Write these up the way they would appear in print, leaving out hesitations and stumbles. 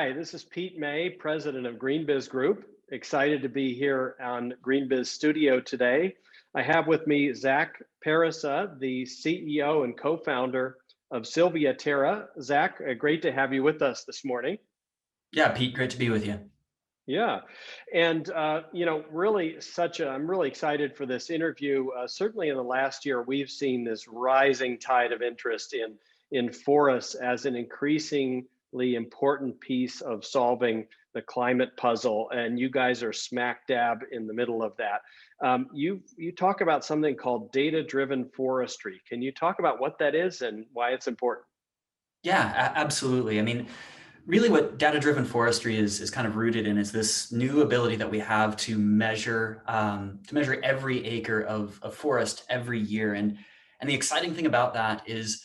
Hi, this is Pete May, president of GreenBiz Group. Excited to be here on GreenBiz Studio today. I have with me Zack, Parisa, the CEO and co-founder of SilviaTerra. Zack, great to have you with us this morning. Yeah, Pete, great to be with you. Yeah, and I'm really excited for this interview. Certainly in the last year, we've seen this rising tide of interest in forests as an increasingly important piece of solving the climate puzzle, and you guys are smack dab in the middle of that. You talk about something called data-driven forestry. Can you talk about what that is and why it's important? Yeah, absolutely. I mean, really what data-driven forestry is kind of rooted in is this new ability that we have to measure every acre of forest every year. And the exciting thing about that is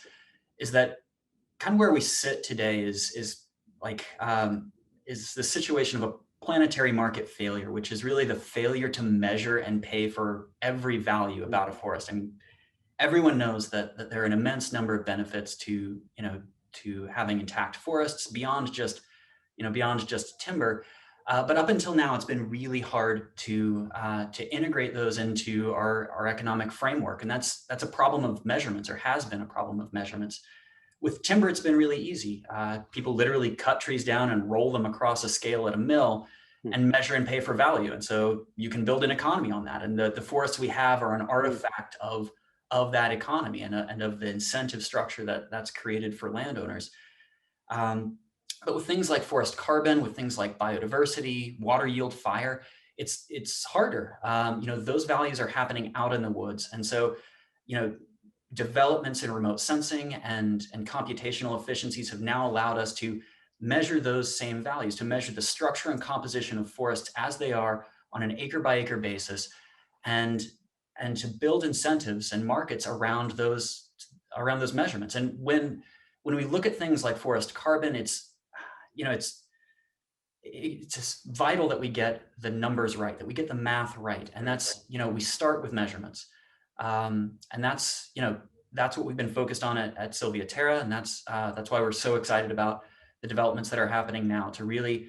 that kind of where we sit today is the situation of a planetary market failure, which is really the failure to measure and pay for every value about a forest. I mean, everyone knows that there are an immense number of benefits to having intact forests beyond just timber. But up until now, it's been really hard to integrate those into our economic framework, and that's a problem of measurements, or has been a problem of measurements. With timber, it's been really easy. People literally cut trees down and roll them across a scale at a mill and measure and pay for value. And so you can build an economy on that. And the forests we have are an artifact of that economy and of the incentive structure that's created for landowners. But with things like forest carbon, with things like biodiversity, water yield, fire, it's harder. Those values are happening out in the woods. And so, developments in remote sensing and computational efficiencies have now allowed us to measure those same values, to measure the structure and composition of forests as they are on an acre by acre basis, and to build incentives and markets around those measurements. And when we look at things like forest carbon, it's just vital that we get the numbers right, that we get the math right. And that's, we start with measurements. And that's what we've been focused on at SilviaTerra. And that's why we're so excited about the developments that are happening now to really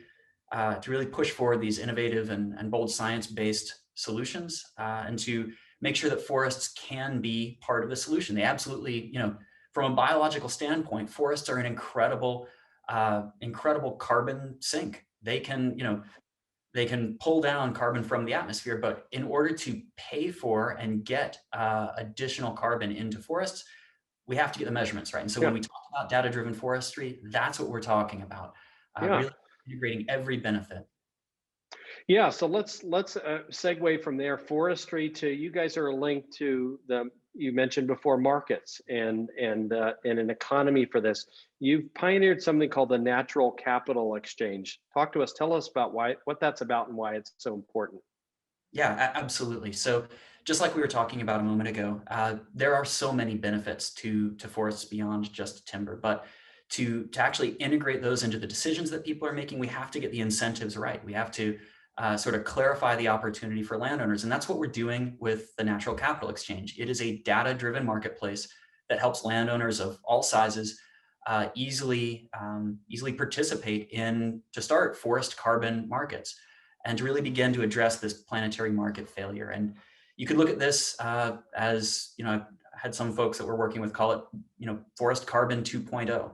push forward these innovative and bold science-based solutions, and to make sure that forests can be part of the solution. They absolutely, from a biological standpoint, forests are an incredible carbon sink. They can pull down carbon from the atmosphere, but in order to pay for and get additional carbon into forests, we have to get the measurements right. And so when we talk about data-driven forestry, that's what we're talking about, Yeah. really integrating every benefit. Yeah, so let's segue from there. Forestry to you guys are linked to you mentioned before markets and an economy for this. You've pioneered something called the Natural Capital Exchange. Tell us about what that's about and why it's so important. Yeah, absolutely. So just like we were talking about a moment ago, there are so many benefits to forests beyond just timber, but to actually integrate those into the decisions that people are making, we have to get the incentives right. We have to sort of clarify the opportunity for landowners. And that's what we're doing with the Natural Capital Exchange. It is a data-driven marketplace that helps landowners of all sizes easily participate to start forest carbon markets and to really begin to address this planetary market failure. And you could look at this as, I've had some folks that we're working with call it, forest carbon 2.0.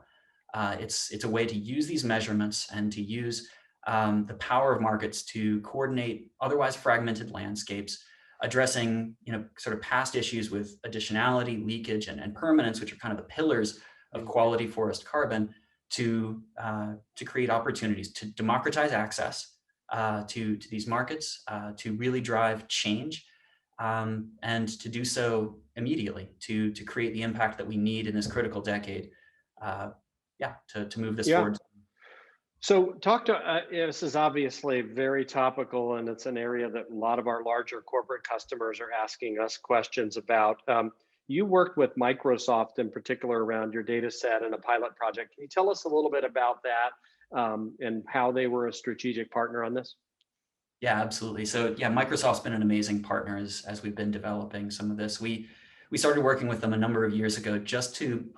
It's a way to use these measurements and to use the power of markets to coordinate otherwise fragmented landscapes, addressing sort of past issues with additionality, leakage, and permanence, which are kind of the pillars of quality forest carbon, to create opportunities to democratize access to these markets, to really drive change, and to do so immediately to create the impact that we need in this critical decade. To move this Yeah. forward. So this is obviously very topical, and it's an area that a lot of our larger corporate customers are asking us questions about. You worked with Microsoft in particular around your data set and a pilot project. Can you tell us a little bit about that and how they were a strategic partner on this? Yeah, absolutely. So yeah, Microsoft's been an amazing partner as we've been developing some of this. We started working with them a number of years ago just to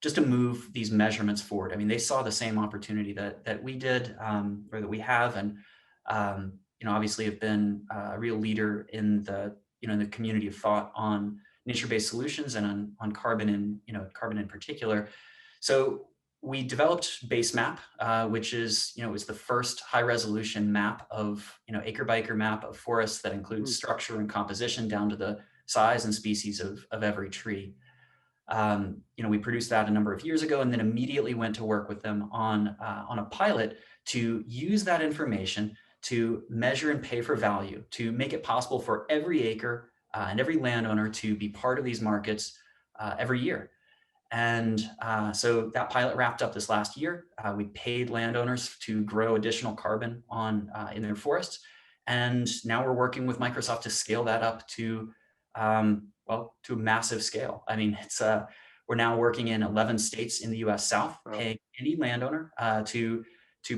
just to move these measurements forward. I mean, they saw the same opportunity that we did, or that we have, and obviously have been a real leader in the in the community of thought on nature-based solutions and on carbon in carbon in particular. So we developed BaseMap, which is was the first high-resolution map of acre by acre map of forests that includes Mm. structure and composition down to the size and species of every tree. We produced that a number of years ago, and then immediately went to work with them on a pilot to use that information to measure and pay for value, to make it possible for every acre and every landowner to be part of these markets every year. And so that pilot wrapped up this last year. We paid landowners to grow additional carbon in their forests, and now we're working with Microsoft to scale that up to to a massive scale. I mean, we're now working in 11 states in the U.S. South, Wow. paying any landowner to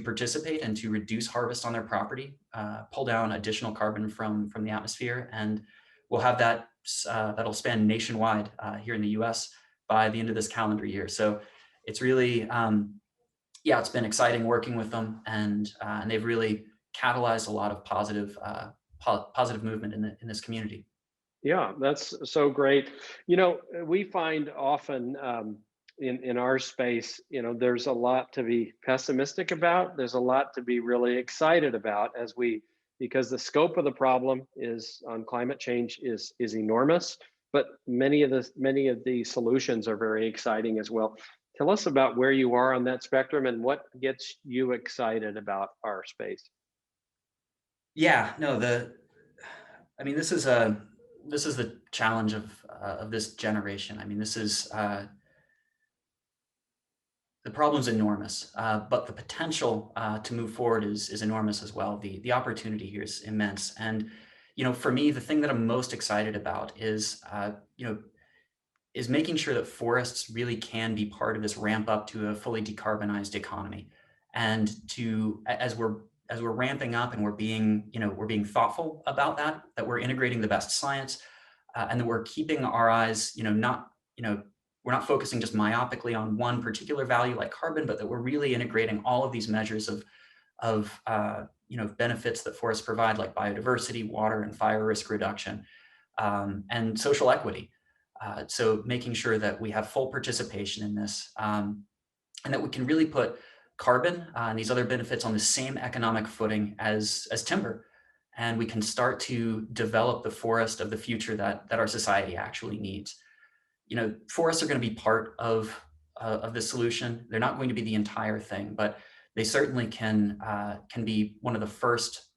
participate and to reduce harvest on their property, pull down additional carbon from the atmosphere, and we'll have that'll span nationwide here in the U.S. by the end of this calendar year. So it's really, it's been exciting working with them, and they've really catalyzed a lot of positive movement in this community. Yeah, that's so great. We find often in our space, there's a lot to be pessimistic about. There's a lot to be really excited about because the scope of the problem is on climate change is enormous, but many of the solutions are very exciting as well. Tell us about where you are on that spectrum and what gets you excited about our space. Yeah, no, I mean, this is the challenge of this generation. I mean, the problem's enormous, but the potential to move forward is enormous as well. The opportunity here is immense, and for me, the thing that I'm most excited about is making sure that forests really can be part of this ramp up to a fully decarbonized economy, and as we're ramping up and we're being thoughtful about that we're integrating the best science, and that we're keeping our eyes, not, we're not focusing just myopically on one particular value like carbon, but that we're really integrating all of these measures of benefits that forests provide, like biodiversity, water and fire risk reduction, and social equity. So making sure that we have full participation in this, and that we can really put carbon and these other benefits on the same economic footing as timber, and we can start to develop the forest of the future that our society actually needs. Forests are going to be part of the solution. They're not going to be the entire thing, but they certainly can be one of the first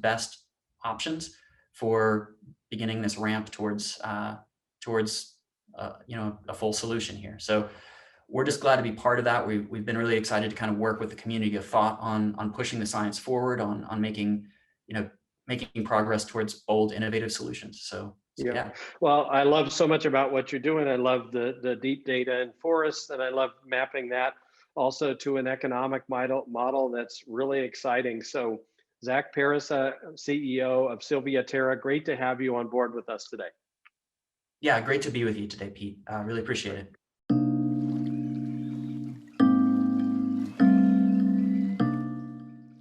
best options for beginning this ramp towards a full solution here. So we're just glad to be part of that. We've been really excited to kind of work with the community of thought on pushing the science forward, on making progress towards bold, innovative solutions. So Yeah. yeah. Well, I love so much about what you're doing. I love the deep data in forests, and I love mapping that also to an economic model that's really exciting. So, Zack Parisa, CEO of SilviaTerra, great to have you on board with us today. Yeah, great to be with you today, Pete. Really appreciate Great. it.